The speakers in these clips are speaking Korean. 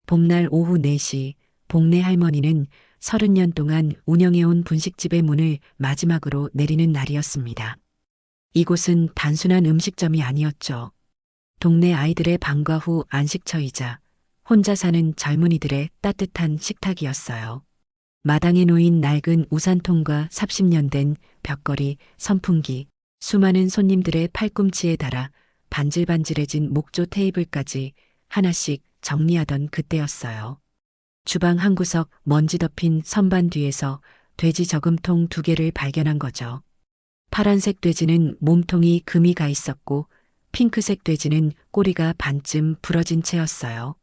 봄날 오후 4시 복내 할머니는 30년 동안 운영해온 분식집의 문을 마지막으로 내리는 날이었습니다. 이곳은 단순한 음식점이 아니었죠. 동네 아이들의 방과 후 안식처이자 혼자 사는 젊은이들의 따뜻한 식탁이었어요. 마당에 놓인 낡은 우산통과 삽십년 된 벽걸이, 선풍기, 수많은 손님들의 팔꿈치에 달아 반질반질해진 목조 테이블까지 하나씩 정리하던 그때였어요. 주방 한 구석 먼지 덮인 선반 뒤에서 돼지 저금통 2개를 발견한 거죠. 파란색 돼지는 몸통이 금이 가 있었고 핑크색 돼지는 꼬리가 반쯤 부러진 채였어요.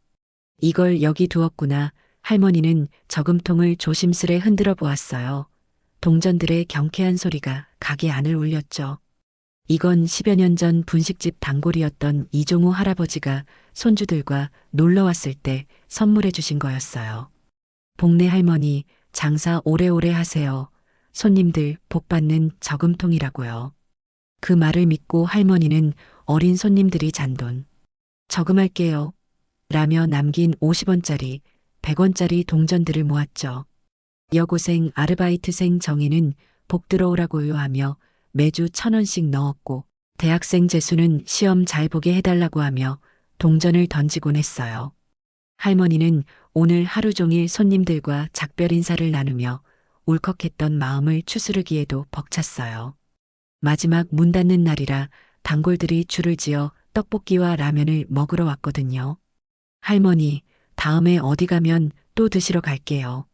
이걸 여기 두었구나. 할머니는 저금통을 조심스레 흔들어 보았어요. 동전들의 경쾌한 소리가 가게 안을 울렸죠. 이건 10여 년 전 분식집 단골이었던 이종호 할아버지가 손주들과 놀러 왔을 때 선물해 주신 거였어요. 복내 할머니, 장사 오래오래 하세요. 손님들 복 받는 저금통이라고요. 그 말을 믿고 할머니는 어린 손님들이 잔돈 저금할게요. 라며 남긴 50원짜리, 100원짜리 동전들을 모았죠. 여고생 아르바이트생 정희는 복 들어오라고요 하며 매주 1,000원씩 넣었고 대학생 재수는 시험 잘 보게 해달라고 하며 동전을 던지곤 했어요. 할머니는 오늘 하루 종일 손님들과 작별 인사를 나누며 울컥했던 마음을 추스르기에도 벅찼어요. 마지막 문 닫는 날이라 단골들이 줄을 지어 떡볶이와 라면을 먹으러 왔거든요. 할머니, 다음에 어디 가면 또 드시러 갈게요.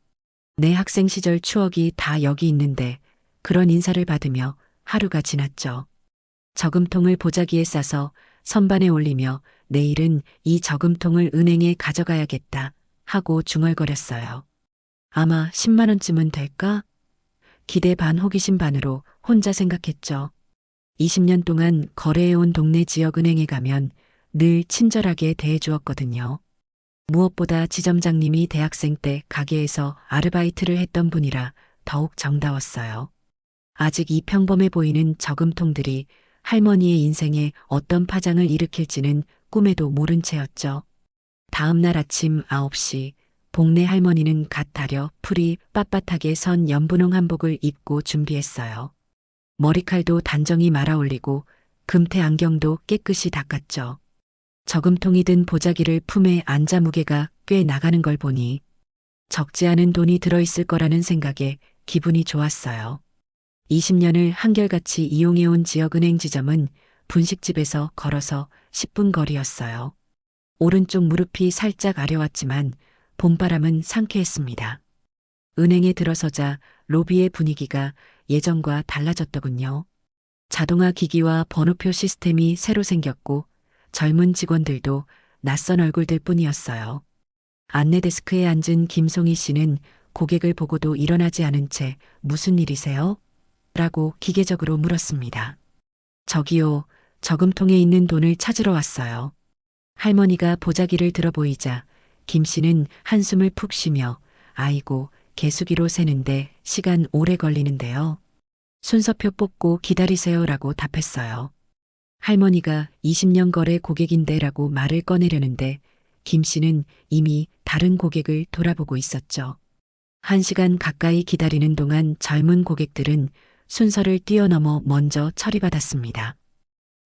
내 학생 시절 추억이 다 여기 있는데 그런 인사를 받으며 하루가 지났죠. 저금통을 보자기에 싸서 선반에 올리며 내일은 이 저금통을 은행에 가져가야겠다 하고 중얼거렸어요. 아마 10만 원쯤은 될까? 기대 반 호기심 반으로 혼자 생각했죠. 20년 동안 거래해온 동네 지역은행에 가면 늘 친절하게 대해주었거든요. 무엇보다 지점장님이 대학생 때 가게에서 아르바이트를 했던 분이라 더욱 정다웠어요. 아직 이 평범해 보이는 저금통들이 할머니의 인생에 어떤 파장을 일으킬지는 꿈에도 모른 채였죠. 다음 날 아침 9시 복내 할머니는 갓 다려 풀이 빳빳하게 선 연분홍 한복을 입고 준비했어요. 머리칼도 단정히 말아 올리고 금태 안경도 깨끗이 닦았죠. 저금통이 든 보자기를 품에 안자 무게가 꽤 나가는 걸 보니 적지 않은 돈이 들어있을 거라는 생각에 기분이 좋았어요. 20년을 한결같이 이용해온 지역은행 지점은 분식집에서 걸어서 10분 거리였어요. 오른쪽 무릎이 살짝 아려왔지만 봄바람은 상쾌했습니다. 은행에 들어서자 로비의 분위기가 예전과 달라졌더군요. 자동화 기기와 번호표 시스템이 새로 생겼고 젊은 직원들도 낯선 얼굴들 뿐이었어요. 안내 데스크에 앉은 김송희 씨는 고객을 보고도 일어나지 않은 채 무슨 일이세요? 라고 기계적으로 물었습니다. 저기요, 저금통에 있는 돈을 찾으러 왔어요. 할머니가 보자기를 들어 보이자 김 씨는 한숨을 푹 쉬며 아이고, 개수기로 세는데 시간 오래 걸리는데요. 순서표 뽑고 기다리세요라고 답했어요. 할머니가 20년 거래 고객인데라고 말을 꺼내려는데 김 씨는 이미 다른 고객을 돌아보고 있었죠. 1시간 가까이 기다리는 동안 젊은 고객들은 순서를 뛰어넘어 먼저 처리받았습니다.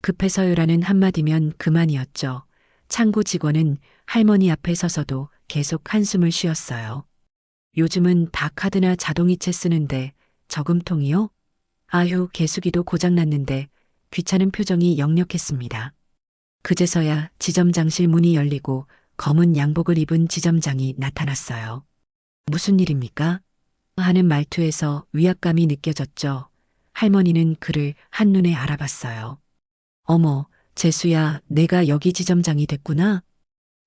급해서요라는 한마디면 그만이었죠. 창구 직원은 할머니 앞에 서서도 계속 한숨을 쉬었어요. 요즘은 다 카드나 자동이체 쓰는데 저금통이요? 아휴, 개수기도 고장났는데 귀찮은 표정이 역력했습니다. 그제서야 지점장실 문이 열리고 검은 양복을 입은 지점장이 나타났어요. 무슨 일입니까? 하는 말투에서 위압감이 느껴졌죠. 할머니는 그를 한눈에 알아봤어요. 어머, 재수야, 내가 여기 지점장이 됐구나.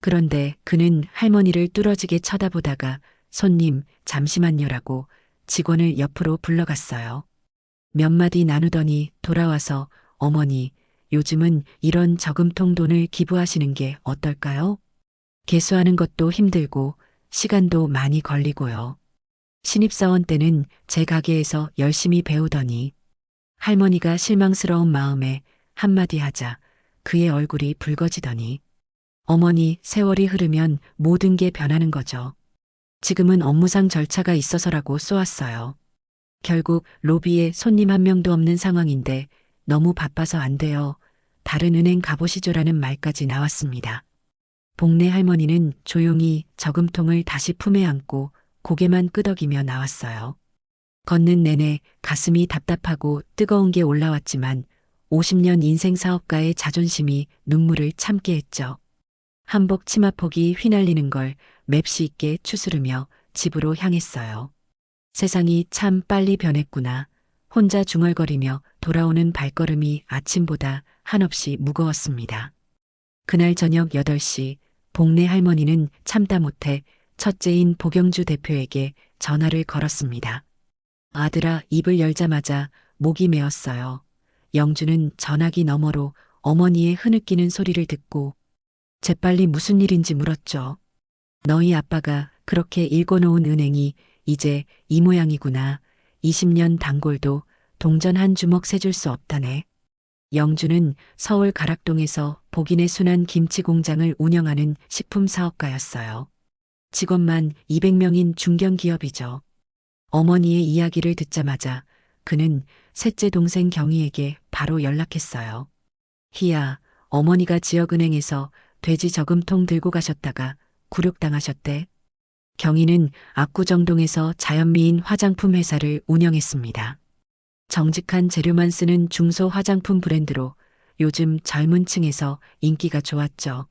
그런데 그는 할머니를 뚫어지게 쳐다보다가 손님, 잠시만요라고 직원을 옆으로 불러갔어요. 몇 마디 나누더니 돌아와서 어머니, 요즘은 이런 저금통 돈을 기부하시는 게 어떨까요? 개수하는 것도 힘들고 시간도 많이 걸리고요. 신입사원 때는 제 가게에서 열심히 배우더니 할머니가 실망스러운 마음에 한마디 하자 그의 얼굴이 붉어지더니 어머니, 세월이 흐르면 모든 게 변하는 거죠. 지금은 업무상 절차가 있어서라고 쏘았어요. 결국 로비에 손님 한 명도 없는 상황인데 너무 바빠서 안 돼요. 다른 은행 가보시죠라는 말까지 나왔습니다. 복내 할머니는 조용히 저금통을 다시 품에 안고 고개만 끄덕이며 나왔어요. 걷는 내내 가슴이 답답하고 뜨거운 게 올라왔지만 50년 인생 사업가의 자존심이 눈물을 참게 했죠. 한복 치마폭이 휘날리는 걸 맵시 있게 추스르며 집으로 향했어요. 세상이 참 빨리 변했구나. 혼자 중얼거리며 돌아오는 발걸음이 아침보다 한없이 무거웠습니다. 그날 저녁 8시 복내 할머니는 참다 못해 첫째인 복영주 대표에게 전화를 걸었습니다. 아들아, 입을 열자마자 목이 메었어요. 영주는 전화기 너머로 어머니의 흐느끼는 소리를 듣고 재빨리 무슨 일인지 물었죠. 너희 아빠가 그렇게 읽어놓은 은행이 이제 이 모양이구나. 20년 단골도 동전 한 주먹 세줄 수 없다네. 영주는 서울 가락동에서 복인의 순한 김치 공장을 운영하는 식품 사업가였어요. 직원만 200명인 중견기업이죠. 어머니의 이야기를 듣자마자 그는 셋째 동생 경희에게 바로 연락했어요. 희야, 어머니가 지역은행에서 돼지 저금통 들고 가셨다가 굴욕당하셨대. 경희는 압구정동에서 자연미인 화장품 회사를 운영했습니다. 정직한 재료만 쓰는 중소 화장품 브랜드로 요즘 젊은 층에서 인기가 좋았죠.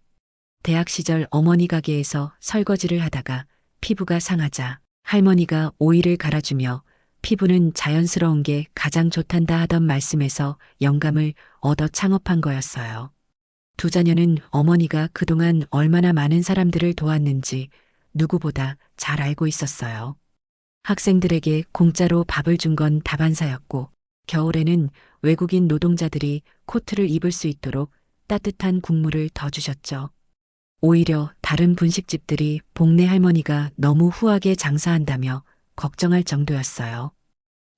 대학 시절 어머니 가게에서 설거지를 하다가 피부가 상하자 할머니가 오일을 갈아주며 피부는 자연스러운 게 가장 좋단다 하던 말씀에서 영감을 얻어 창업한 거였어요. 두 자녀는 어머니가 그동안 얼마나 많은 사람들을 도왔는지 누구보다 잘 알고 있었어요. 학생들에게 공짜로 밥을 준 건 다반사였고 겨울에는 외국인 노동자들이 코트를 입을 수 있도록 따뜻한 국물을 더 주셨죠. 오히려 다른 분식집들이 복내 할머니가 너무 후하게 장사한다며 걱정할 정도였어요.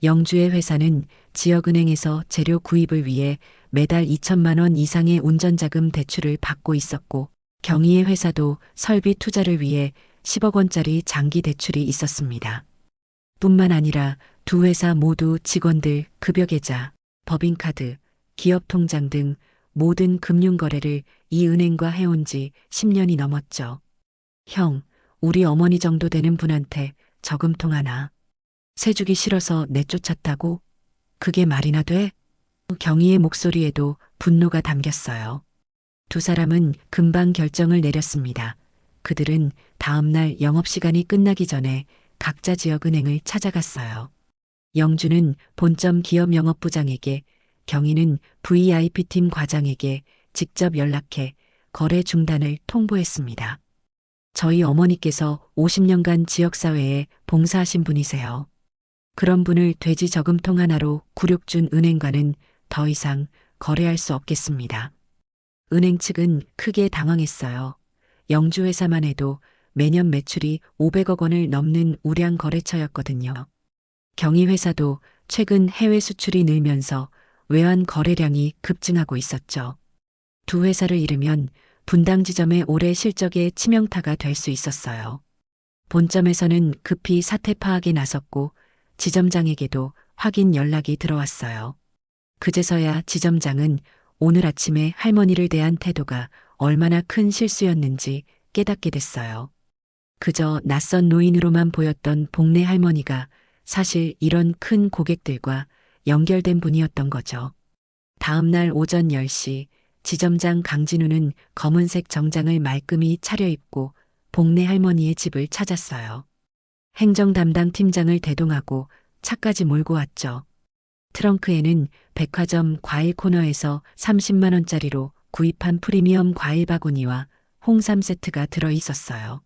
영주의 회사는 지역은행에서 재료 구입을 위해 매달 2천만 원 이상의 운전자금 대출을 받고 있었고 경희의 회사도 설비 투자를 위해 10억 원짜리 장기 대출이 있었습니다. 뿐만 아니라 두 회사 모두 직원들 급여계좌, 법인카드, 기업통장 등 모든 금융거래를 이 은행과 해온 지 10년이 넘었죠. 형, 우리 어머니 정도 되는 분한테 저금통 하나 세주기 싫어서 내쫓았다고? 그게 말이나 돼? 경희의 목소리에도 분노가 담겼어요. 두 사람은 금방 결정을 내렸습니다. 그들은 다음날 영업시간이 끝나기 전에 각자 지역은행을 찾아갔어요. 영주는 본점 기업 영업부장에게, 경희는 VIP팀 과장에게 직접 연락해 거래 중단을 통보했습니다. 저희 어머니께서 50년간 지역사회에 봉사하신 분이세요. 그런 분을 돼지 저금통 하나로 굴욕준 은행과는 더 이상 거래할 수 없겠습니다. 은행 측은 크게 당황했어요. 영주 회사만 해도 매년 매출이 500억 원을 넘는 우량 거래처였거든요. 경희 회사도 최근 해외 수출이 늘면서 외환 거래량이 급증하고 있었죠. 두 회사를 잃으면 분당 지점의 올해 실적에 치명타가 될 수 있었어요. 본점에서는 급히 사태 파악에 나섰고 지점장에게도 확인 연락이 들어왔어요. 그제서야 지점장은 오늘 아침에 할머니를 대한 태도가 얼마나 큰 실수였는지 깨닫게 됐어요. 그저 낯선 노인으로만 보였던 복내 할머니가 사실 이런 큰 고객들과 연결된 분이었던 거죠. 다음 날 오전 10시 지점장 강진우는 검은색 정장을 말끔히 차려입고 복내 할머니의 집을 찾았어요. 행정 담당 팀장을 대동하고 차까지 몰고 왔죠. 트렁크에는 백화점 과일 코너에서 30만 원짜리로 구입한 프리미엄 과일 바구니와 홍삼 세트가 들어 있었어요.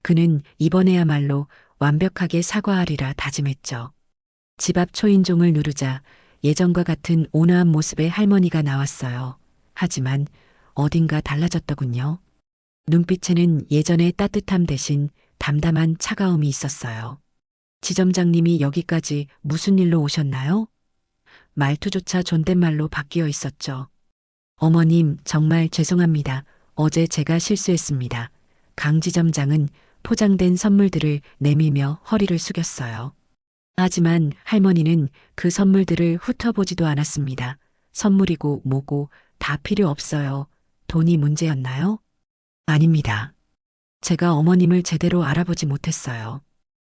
그는 이번에야말로 완벽하게 사과하리라 다짐했죠. 집 앞 초인종을 누르자 예전과 같은 온화한 모습의 할머니가 나왔어요. 하지만 어딘가 달라졌더군요. 눈빛에는 예전의 따뜻함 대신 담담한 차가움이 있었어요. 지점장님이 여기까지 무슨 일로 오셨나요? 말투조차 존댓말로 바뀌어 있었죠. 어머님, 정말 죄송합니다. 어제 제가 실수했습니다. 강 지점장은 포장된 선물들을 내밀며 허리를 숙였어요. 하지만 할머니는 그 선물들을 훑어보지도 않았습니다. 선물이고 뭐고 다 필요 없어요. 돈이 문제였나요? 아닙니다. 제가 어머님을 제대로 알아보지 못했어요.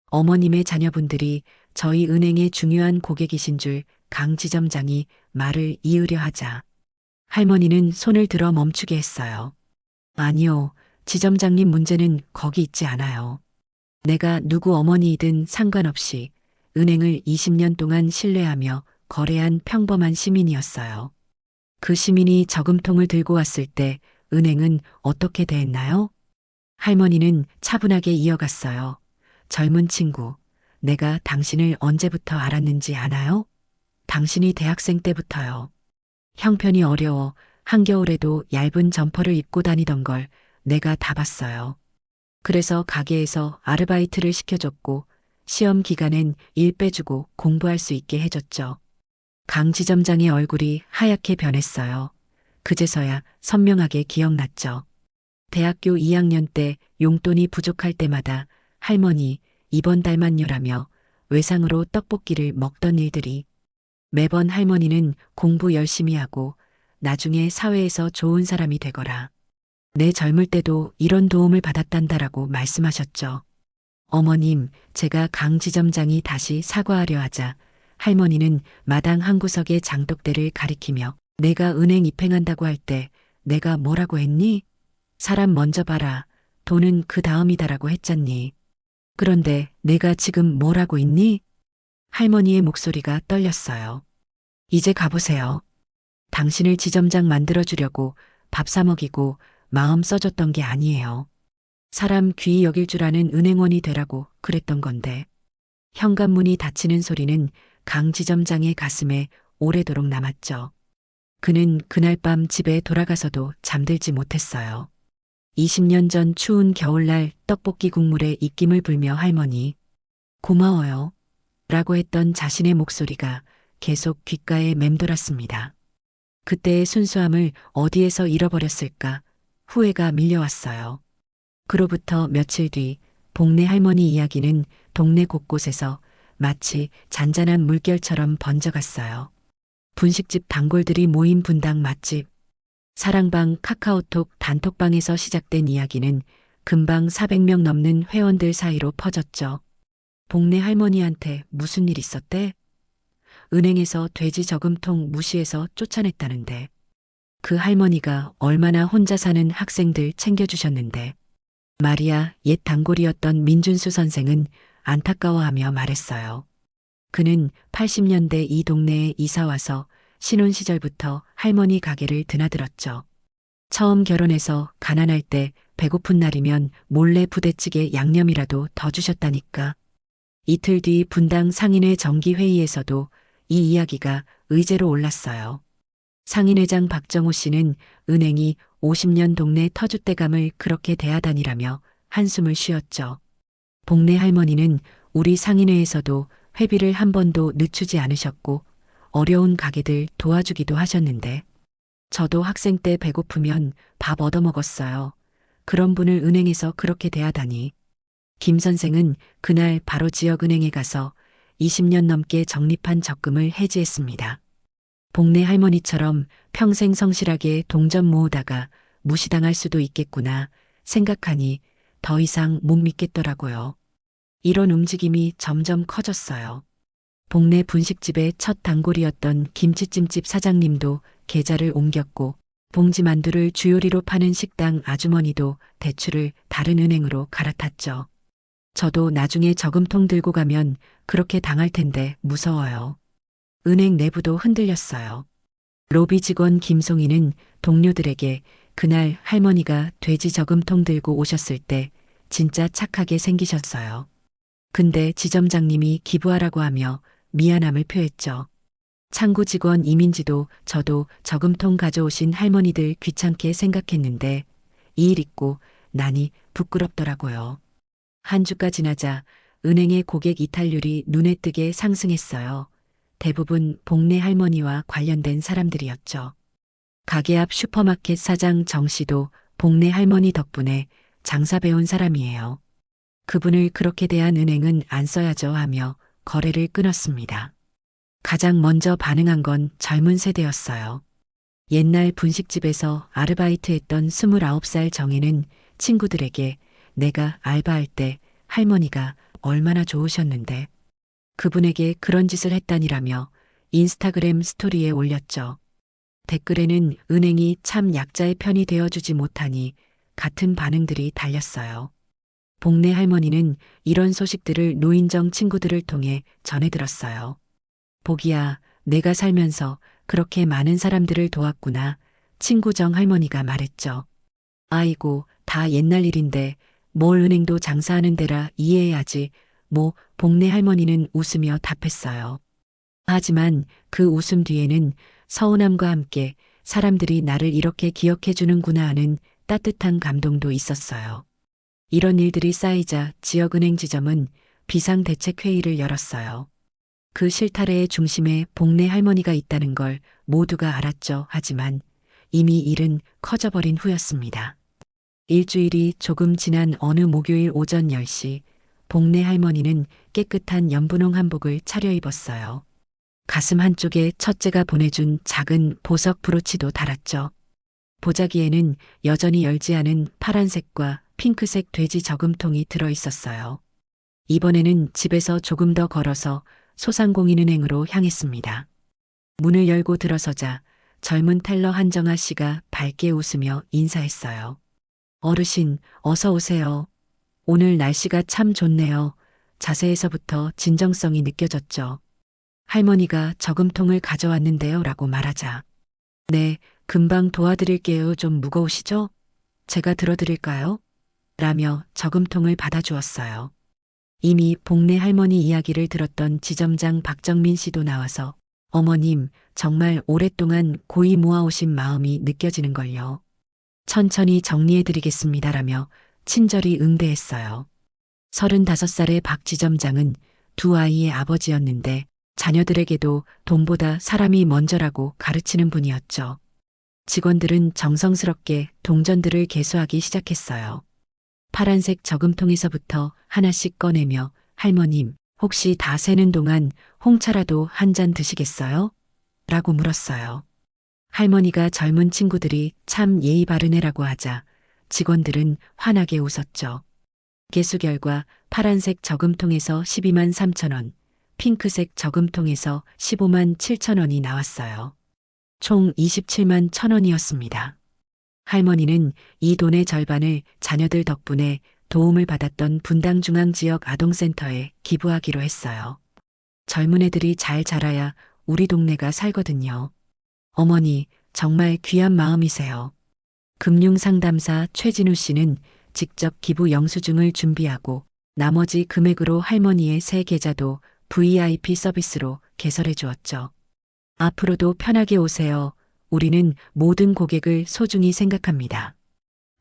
어머님의 자녀분들이 저희 은행의 중요한 고객이신 줄 강 지점장이 말을 이으려 하자 할머니는 손을 들어 멈추게 했어요. 아니요, 지점장님 문제는 거기 있지 않아요. 내가 누구 어머니이든 상관없이 은행을 20년 동안 신뢰하며 거래한 평범한 시민이었어요. 그 시민이 저금통을 들고 왔을 때 은행은 어떻게 대했나요? 할머니는 차분하게 이어갔어요. 젊은 친구, 내가 당신을 언제부터 알았는지 아나요? 당신이 대학생 때부터요. 형편이 어려워 한겨울에도 얇은 점퍼를 입고 다니던 걸 내가 다 봤어요. 그래서 가게에서 아르바이트를 시켜줬고 시험 기간엔 일 빼주고 공부할 수 있게 해줬죠. 강 지점장의 얼굴이 하얗게 변했어요. 그제서야 선명하게 기억났죠. 대학교 2학년 때 용돈이 부족할 때마다 할머니 이번 달만요라며 외상으로 떡볶이를 먹던 일들이 매번 할머니는 공부 열심히 하고 나중에 사회에서 좋은 사람이 되거라. 내 젊을 때도 이런 도움을 받았단다라고 말씀하셨죠. 어머님, 제가 강 지점장이 다시 사과하려 하자 할머니는 마당 한 구석의 장독대를 가리키며 내가 은행 입행한다고 할 때 내가 뭐라고 했니? 사람 먼저 봐라. 돈은 그 다음이다라고 했잖니. 그런데 내가 지금 뭐라고 있니? 할머니의 목소리가 떨렸어요. 이제 가보세요. 당신을 지점장 만들어주려고 밥 사 먹이고 마음 써줬던 게 아니에요. 사람 귀히 여길 줄 아는 은행원이 되라고 그랬던 건데. 현관문이 닫히는 소리는 강 지점장의 가슴에 오래도록 남았죠. 그는 그날 밤 집에 돌아가서도 잠들지 못했어요. 20년 전 추운 겨울날 떡볶이 국물에 입김을 불며 할머니, 고마워요. 라고 했던 자신의 목소리가 계속 귓가에 맴돌았습니다. 그때의 순수함을 어디에서 잃어버렸을까 후회가 밀려왔어요. 그로부터 며칠 뒤 복내 할머니 이야기는 동네 곳곳에서 마치 잔잔한 물결처럼 번져갔어요. 분식집 단골들이 모인 분당 맛집, 사랑방 카카오톡 단톡방에서 시작된 이야기는 금방 400명 넘는 회원들 사이로 퍼졌죠. 복내 할머니한테 무슨 일 있었대? 은행에서 돼지 저금통 무시해서 쫓아냈다는데. 그 할머니가 얼마나 혼자 사는 학생들 챙겨주셨는데. 마리아 옛 단골이었던 민준수 선생은 안타까워하며 말했어요. 그는 80년대 이 동네에 이사와서 신혼 시절부터 할머니 가게를 드나들었죠. 처음 결혼해서 가난할 때 배고픈 날이면 몰래 부대찌개 양념이라도 더 주셨다니까. 이틀 뒤 분당 상인회 정기회의에서도 이 이야기가 의제로 올랐어요. 상인회장 박정호 씨는 은행이 50년 동네 터줏대감을 그렇게 대하다니라며 한숨을 쉬었죠. 복내 할머니는 우리 상인회에서도 회비를 한 번도 늦추지 않으셨고 어려운 가게들 도와주기도 하셨는데 저도 학생 때 배고프면 밥 얻어먹었어요. 그런 분을 은행에서 그렇게 대하다니. 김 선생은 그날 바로 지역은행에 가서 20년 넘게 적립한 적금을 해지했습니다. 복내 할머니처럼 평생 성실하게 동전 모으다가 무시당할 수도 있겠구나 생각하니 더 이상 못 믿겠더라고요. 이런 움직임이 점점 커졌어요. 복내 분식집의 첫 단골이었던 김치찜집 사장님도 계좌를 옮겼고 봉지만두를 주요리로 파는 식당 아주머니도 대출을 다른 은행으로 갈아탔죠. 저도 나중에 저금통 들고 가면 그렇게 당할 텐데 무서워요. 은행 내부도 흔들렸어요. 로비 직원 김송이는 동료들에게 그날 할머니가 돼지 저금통 들고 오셨을 때 진짜 착하게 생기셨어요. 근데 지점장님이 기부하라고 하며 미안함을 표했죠. 창구 직원 이민지도 저도 저금통 가져오신 할머니들 귀찮게 생각했는데 이 일 있고 나니 부끄럽더라고요. 한 주가 지나자 은행의 고객 이탈률이 눈에 띄게 상승했어요. 대부분 복내 할머니와 관련된 사람들이었죠. 가게 앞 슈퍼마켓 사장 정 씨도 복내 할머니 덕분에 장사 배운 사람이에요. 그분을 그렇게 대한 은행은 안 써야죠 하며 거래를 끊었습니다. 가장 먼저 반응한 건 젊은 세대였어요. 옛날 분식집에서 아르바이트했던 29살 정혜는 친구들에게 내가 알바할 때 할머니가 얼마나 좋으셨는데 그분에게 그런 짓을 했다니라며 인스타그램 스토리에 올렸죠. 댓글에는 은행이 참 약자의 편이 되어주지 못하니 같은 반응들이 달렸어요. 복내 할머니는 이런 소식들을 노인정 친구들을 통해 전해 들었어요. 복이야, 내가 살면서 그렇게 많은 사람들을 도왔구나. 친구정 할머니가 말했죠. 아이고, 다 옛날 일인데 뭘 은행도 장사하는 데라 이해해야지. 뭐, 복내 할머니는 웃으며 답했어요. 하지만 그 웃음 뒤에는 서운함과 함께 사람들이 나를 이렇게 기억해 주는구나 하는 따뜻한 감동도 있었어요. 이런 일들이 쌓이자 지역은행 지점은 비상대책회의를 열었어요. 그 실타래의 중심에 복내 할머니가 있다는 걸 모두가 알았죠. 하지만 이미 일은 커져버린 후였습니다. 일주일이 조금 지난 어느 목요일 오전 10시, 복내 할머니는 깨끗한 연분홍 한복을 차려입었어요. 가슴 한쪽에 첫째가 보내준 작은 보석 브로치도 달았죠. 보자기에는 여전히 열지 않은 파란색과 핑크색 돼지 저금통이 들어있었어요. 이번에는 집에서 조금 더 걸어서 소상공인은행으로 향했습니다. 문을 열고 들어서자 젊은 텔러 한정아 씨가 밝게 웃으며 인사했어요. 어르신, 어서 오세요. 오늘 날씨가 참 좋네요. 자세에서부터 진정성이 느껴졌죠. 할머니가 저금통을 가져왔는데요 라고 말하자. 네, 금방 도와드릴게요. 좀 무거우시죠? 제가 들어드릴까요? 라며 저금통을 받아주었어요. 이미 복내 할머니 이야기를 들었던 지점장 박정민 씨도 나와서 어머님, 정말 오랫동안 고이 모아오신 마음이 느껴지는걸요. 천천히 정리해드리겠습니다라며 친절히 응대했어요. 35살의 박 지점장은 두 아이의 아버지였는데 자녀들에게도 돈보다 사람이 먼저라고 가르치는 분이었죠. 직원들은 정성스럽게 동전들을 개수하기 시작했어요. 파란색 저금통에서부터 하나씩 꺼내며 할머님, 혹시 다 세는 동안 홍차라도 한 잔 드시겠어요? 라고 물었어요. 할머니가 젊은 친구들이 참 예의 바르네라고 하자 직원들은 환하게 웃었죠. 개수 결과 파란색 저금통에서 12만 3천 원, 핑크색 저금통에서 15만 7천 원이 나왔어요. 총 27만 1천 원이었습니다. 할머니는 이 돈의 절반을 자녀들 덕분에 도움을 받았던 분당중앙지역 아동센터에 기부하기로 했어요. 젊은 애들이 잘 자라야 우리 동네가 살거든요. 어머니, 정말 귀한 마음이세요. 금융상담사 최진우 씨는 직접 기부 영수증을 준비하고 나머지 금액으로 할머니의 새 계좌도 VIP 서비스로 개설해 주었죠. 앞으로도 편하게 오세요. 우리는 모든 고객을 소중히 생각합니다.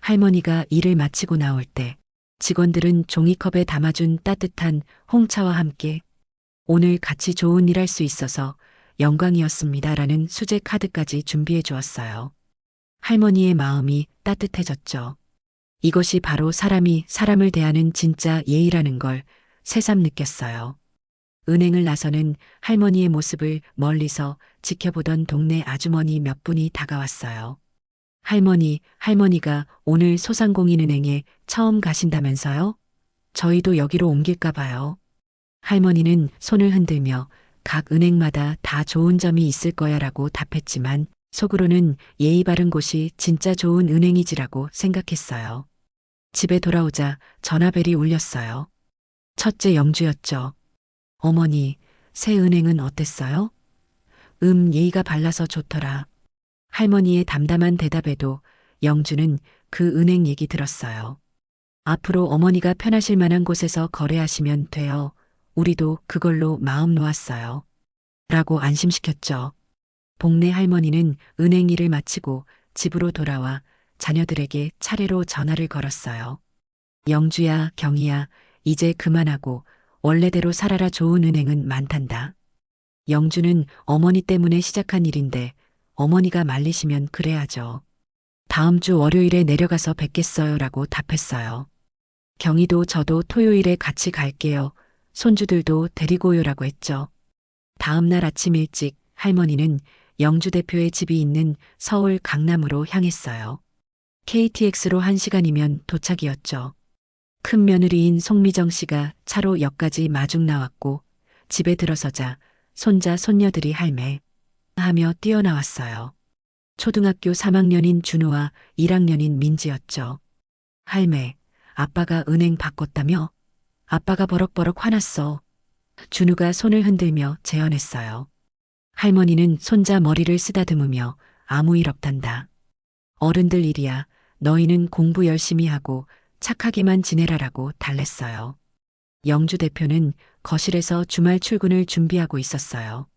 할머니가 일을 마치고 나올 때 직원들은 종이컵에 담아준 따뜻한 홍차와 함께 오늘 같이 좋은 일 할 수 있어서 영광이었습니다라는 수제 카드까지 준비해 주었어요. 할머니의 마음이 따뜻해졌죠. 이것이 바로 사람이 사람을 대하는 진짜 예의라는 걸 새삼 느꼈어요. 은행을 나서는 할머니의 모습을 멀리서 지켜보던 동네 아주머니 몇 분이 다가왔어요. 할머니가 오늘 소상공인은행에 처음 가신다면서요? 저희도 여기로 옮길까 봐요. 할머니는 손을 흔들며 각 은행마다 다 좋은 점이 있을 거야 라고 답했지만 속으로는 예의 바른 곳이 진짜 좋은 은행이지라고 생각했어요. 집에 돌아오자 전화벨이 울렸어요. 첫째 영주였죠. 어머니, 새 은행은 어땠어요? 예의가 발라서 좋더라. 할머니의 담담한 대답에도 영주는 그 은행 얘기 들었어요. 앞으로 어머니가 편하실 만한 곳에서 거래하시면 돼요. 우리도 그걸로 마음 놓았어요. 라고 안심시켰죠. 복내 할머니는 은행 일을 마치고 집으로 돌아와 자녀들에게 차례로 전화를 걸었어요. 영주야, 경희야, 이제 그만하고 원래대로 살아라. 좋은 은행은 많단다. 영주는 어머니 때문에 시작한 일인데 어머니가 말리시면 그래야죠. 다음 주 월요일에 내려가서 뵙겠어요 라고 답했어요. 경희도 저도 토요일에 같이 갈게요. 손주들도 데리고요라고 했죠. 다음 날 아침 일찍 할머니는 영주 대표의 집이 있는 서울 강남으로 향했어요. KTX로 1시간이면 도착이었죠. 큰 며느리인 송미정 씨가 차로 역까지 마중 나왔고 집에 들어서자 손자 손녀들이 할매 하며 뛰어나왔어요. 초등학교 3학년인 준우와 1학년인 민지였죠. 할매, 아빠가 은행 바꿨다며? 아빠가 버럭버럭 화났어. 준우가 손을 흔들며 재언했어요. 할머니는 손자 머리를 쓰다듬으며 아무 일 없단다. 어른들 일이야. 너희는 공부 열심히 하고 착하게만 지내라라고 달랬어요. 영주 대표는 거실에서 주말 출근을 준비하고 있었어요.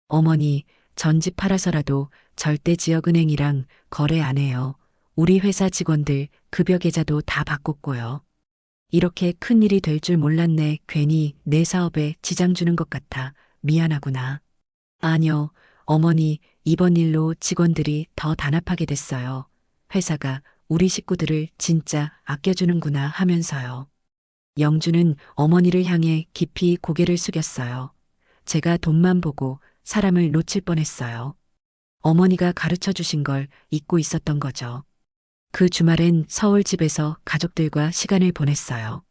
어머니, 전집 팔아서라도 절대 지역은행이랑 거래 안 해요. 우리 회사 직원들 급여 계좌도 다 바꿨고요. 이렇게 큰일이 될 줄 몰랐네. 괜히 내 사업에 지장 주는 것 같아. 미안하구나. 아니요, 어머니, 이번 일로 직원들이 더 단합하게 됐어요. 회사가 우리 식구들을 진짜 아껴주는구나 하면서요. 영주는 어머니를 향해 깊이 고개를 숙였어요. 제가 돈만 보고 사람을 놓칠 뻔했어요. 어머니가 가르쳐 주신 걸 잊고 있었던 거죠. 그 주말엔 서울 집에서 가족들과 시간을 보냈어요.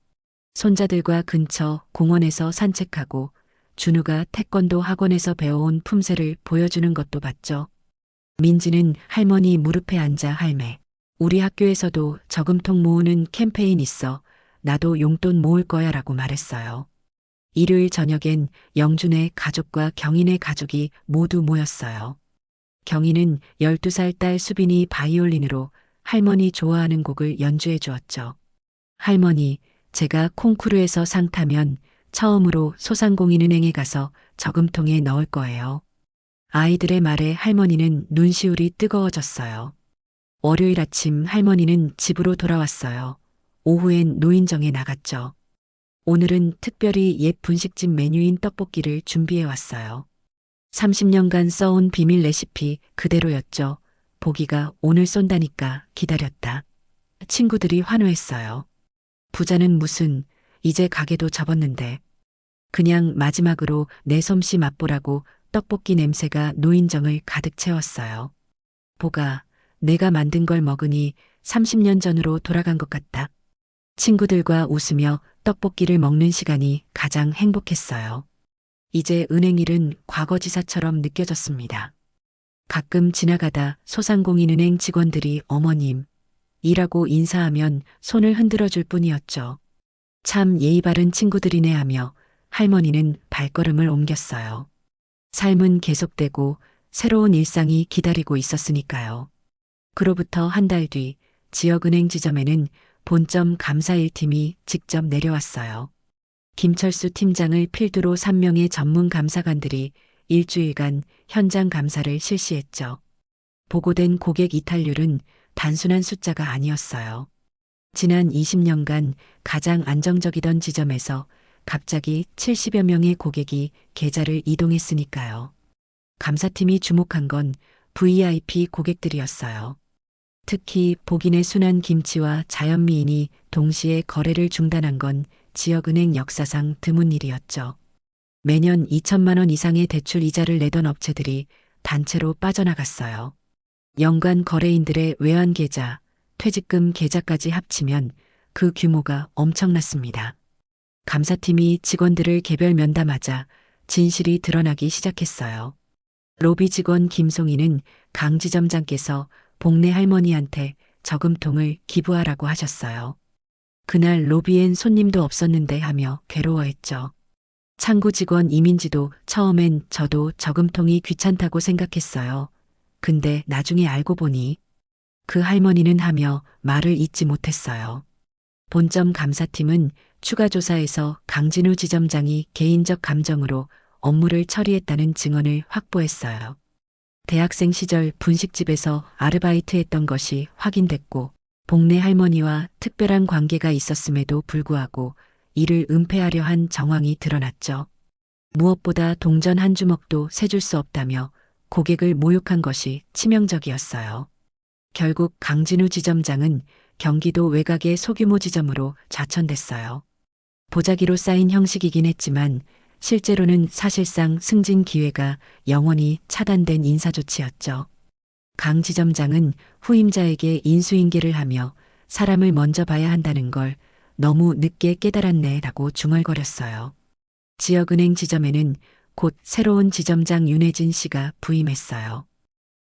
손자들과 근처 공원에서 산책하고 준우가 태권도 학원에서 배워온 품새를 보여주는 것도 봤죠. 민지는 할머니 무릎에 앉아 할매. 우리 학교에서도 저금통 모으는 캠페인 있어. 나도 용돈 모을 거야 라고 말했어요. 일요일 저녁엔 영준의 가족과 경인의 가족이 모두 모였어요. 경인은 12살 딸 수빈이 바이올린으로 할머니 좋아하는 곡을 연주해 주었죠. 할머니, 제가 콩쿠르에서 상 타면 처음으로 소상공인은행에 가서 저금통에 넣을 거예요. 아이들의 말에 할머니는 눈시울이 뜨거워졌어요. 월요일 아침 할머니는 집으로 돌아왔어요. 오후엔 노인정에 나갔죠. 오늘은 특별히 옛 분식집 메뉴인 떡볶이를 준비해 왔어요. 30년간 써온 비밀 레시피 그대로였죠. 보기가 오늘 쏜다니까 기다렸다. 친구들이 환호했어요. 부자는 무슨, 이제 가게도 접었는데. 그냥 마지막으로 내 솜씨 맛보라고 떡볶이 냄새가 노인정을 가득 채웠어요. 보가, 내가 만든 걸 먹으니 30년 전으로 돌아간 것 같다. 친구들과 웃으며 떡볶이를 먹는 시간이 가장 행복했어요. 이제 은행 일은 과거지사처럼 느껴졌습니다. 가끔 지나가다 소상공인은행 직원들이 어머님, 이라고 인사하면 손을 흔들어 줄 뿐이었죠. 참 예의 바른 친구들이네 하며 할머니는 발걸음을 옮겼어요. 삶은 계속되고 새로운 일상이 기다리고 있었으니까요. 그로부터 한 달 뒤 지역은행 지점에는 본점 감사 1팀이 직접 내려왔어요. 김철수 팀장을 필두로 3명의 전문 감사관들이 일주일간 현장 감사를 실시했죠. 보고된 고객 이탈률은 단순한 숫자가 아니었어요. 지난 20년간 가장 안정적이던 지점에서 갑자기 70여 명의 고객이 계좌를 이동했으니까요. 감사팀이 주목한 건 VIP 고객들이었어요. 특히 복인의 순한 김치와 자연미인이 동시에 거래를 중단한 건 지역은행 역사상 드문 일이었죠. 매년 2천만 원 이상의 대출 이자를 내던 업체들이 단체로 빠져나갔어요. 연간 거래인들의 외환 계좌, 퇴직금 계좌까지 합치면 그 규모가 엄청났습니다. 감사팀이 직원들을 개별 면담하자 진실이 드러나기 시작했어요. 로비 직원 김송이는 강 지점장께서 복내 할머니한테 저금통을 기부하라고 하셨어요. 그날 로비엔 손님도 없었는데 하며 괴로워했죠. 창구 직원 이민지도 처음엔 저도 저금통이 귀찮다고 생각했어요. 근데 나중에 알고 보니 그 할머니는 하며 말을 잇지 못했어요. 본점 감사팀은 추가 조사에서 강진우 지점장이 개인적 감정으로 업무를 처리했다는 증언을 확보했어요. 대학생 시절 분식집에서 아르바이트했던 것이 확인됐고 복내 할머니와 특별한 관계가 있었음에도 불구하고 이를 은폐하려 한 정황이 드러났죠. 무엇보다 동전 한 주먹도 세줄 수 없다며 고객을 모욕한 것이 치명적이었어요. 결국 강진우 지점장은 경기도 외곽의 소규모 지점으로 좌천됐어요. 보자기로 쌓인 형식이긴 했지만 실제로는 사실상 승진 기회가 영원히 차단된 인사조치였죠. 강 지점장은 후임자에게 인수인계를 하며 사람을 먼저 봐야 한다는 걸 너무 늦게 깨달았네 라고 중얼거렸어요. 지역은행 지점에는 곧 새로운 지점장 윤혜진 씨가 부임했어요.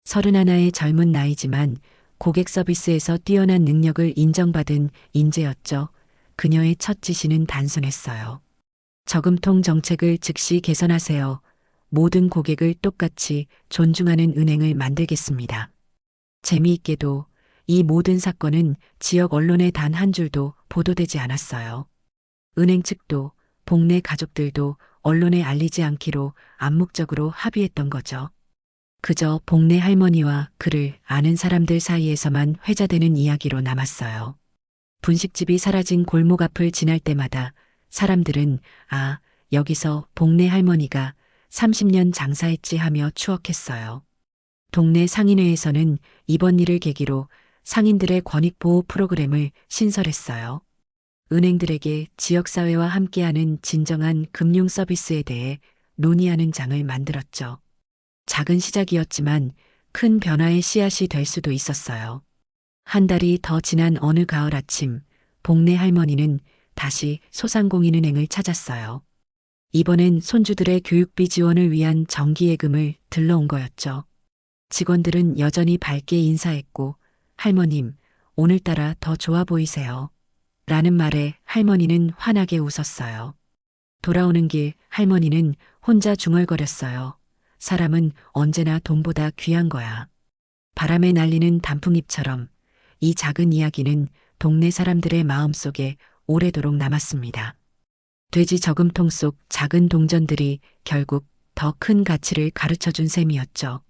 31의 젊은 나이지만 고객 서비스에서 뛰어난 능력을 인정받은 인재였죠. 그녀의 첫 지시는 단순했어요. 저금통 정책을 즉시 개선하세요. 모든 고객을 똑같이 존중하는 은행을 만들겠습니다. 재미있게도 이 모든 사건은 지역 언론에 단 한 줄도 보도되지 않았어요. 은행 측도 복내 가족들도 언론에 알리지 않기로 암묵적으로 합의했던 거죠. 그저 복내 할머니와 그를 아는 사람들 사이에서만 회자되는 이야기로 남았어요. 분식집이 사라진 골목 앞을 지날 때마다 사람들은 아, 여기서 복내 할머니가 30년 장사했지 하며 추억했어요. 동네 상인회에서는 이번 일을 계기로 상인들의 권익보호 프로그램을 신설했어요. 은행들에게 지역사회와 함께하는 진정한 금융 서비스에 대해 논의하는 장을 만들었죠. 작은 시작이었지만 큰 변화의 씨앗이 될 수도 있었어요. 한 달이 더 지난 어느 가을 아침, 복내 할머니는 다시 소상공인은행을 찾았어요. 이번엔 손주들의 교육비 지원을 위한 정기예금을 들러온 거였죠. 직원들은 여전히 밝게 인사했고, 할머님, 오늘따라 더 좋아 보이세요. 라는 말에 할머니는 환하게 웃었어요. 돌아오는 길 할머니는 혼자 중얼거렸어요. 사람은 언제나 돈보다 귀한 거야. 바람에 날리는 단풍잎처럼 이 작은 이야기는 동네 사람들의 마음속에 오래도록 남았습니다. 돼지 저금통 속 작은 동전들이 결국 더 큰 가치를 가르쳐준 셈이었죠.